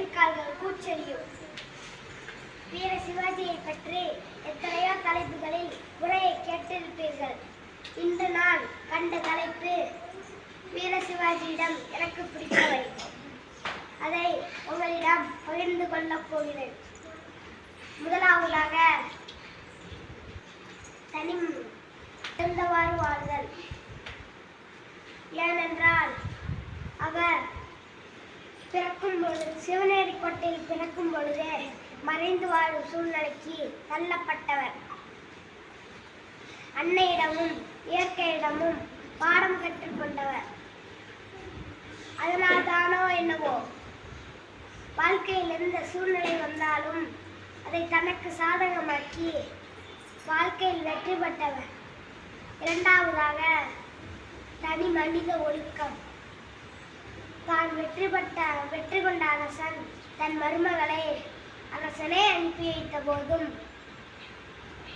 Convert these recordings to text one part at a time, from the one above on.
எதிர்கால்கள் கூச்செறியும். வீர சிவாஜியை பற்றி எத்தனையோ தலைப்புகளில் உரையை கேட்டிருப்பீர்கள். இன்று நான் கண்ட தலைப்பு வீர சிவாஜியிடம் எனக்கு பிடித்தவை. அதை உங்களிடம் பகிர்ந்து கொள்ளப் போகிறேன். முதலாவதாக, தனித்தவாறு வாழ்தல். ஏனென்றால் அவர் பிறக்கும் பொழுது சிவனேரி கோட்டையில் பிறக்கும் பொழுதே மறைந்து வாழும் சூழ்நிலைக்கு தள்ளப்பட்டவர். அன்னையிடமும் இயற்கையிடமும் பாடம் கற்றுக்கொண்டவர். அதனால் தானோ என்னவோ வாழ்க்கையில் எந்த சூழ்நிலை வந்தாலும் அதை தனக்கு சாதகமாக்கி வாழ்க்கையில் வெற்றி பெற்றவர். இரண்டாவதாக, தனி மனித ஒழுக்கம். தான் வெற்றி கொண்ட அரசன் தன் மருமகளை அரசனே அனுப்பி வைத்த போதும்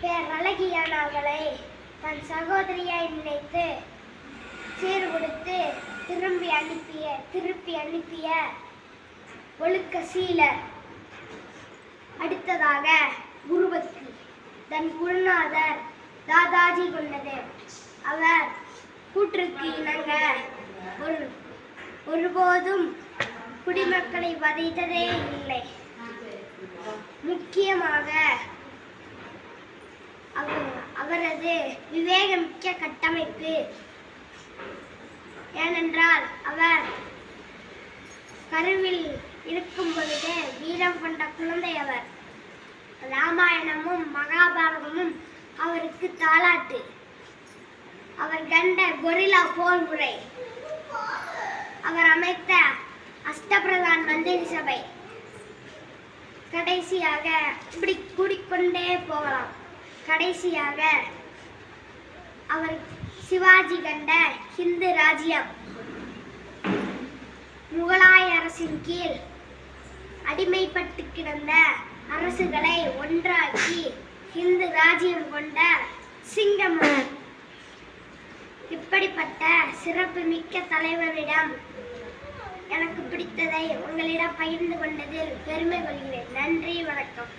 பேரழகியான அவளை தன் சகோதரியாய் நினைத்து சீர் கொடுத்து திருப்பி அனுப்பிய ஒழுக்க சீலர். அடுத்ததாக, குருபக்தி. தன் குருநாதர் தாதாஜி கொண்டது. அவர் கூற்றுக்கு இணங்க ஒருபோதும் குடிமக்களை வதைத்ததே இல்லை. முக்கியமாக அவரது விவேகமிக்க கட்டமைப்பு. ஏனென்றால் அவர் கருவில் இருக்கும் பொழுது வீரம் கொண்ட குழந்தை. அவர் ராமாயணமும் மகாபாரதமும் அவருக்கு தாலாட்டு. அவர் கண்ட கொரில்லா போர் முறை, அவர் அமைத்த அஷ்டபிரதான் மந்திரி சபை, கடைசியாக இப்படி கூடிக்கொண்டே போகலாம். கடைசியாக அவர் சிவாஜி கண்ட ஹிந்து ராஜ்யம். முகலாய அரசின் கீழ் அடிமைப்பட்டு கிடந்த அரசுகளை ஒன்றாக்கி ஹிந்து ராஜ்யம் கொண்ட சிங்கம். இப்படிப்பட்ட சிறப்பு மிக்க தலைவரிடம் எனக்கு பிடித்ததை உங்களிடம் பகிர்ந்து கொண்டதில் பெருமை கொள்கிறேன். நன்றி, வணக்கம்.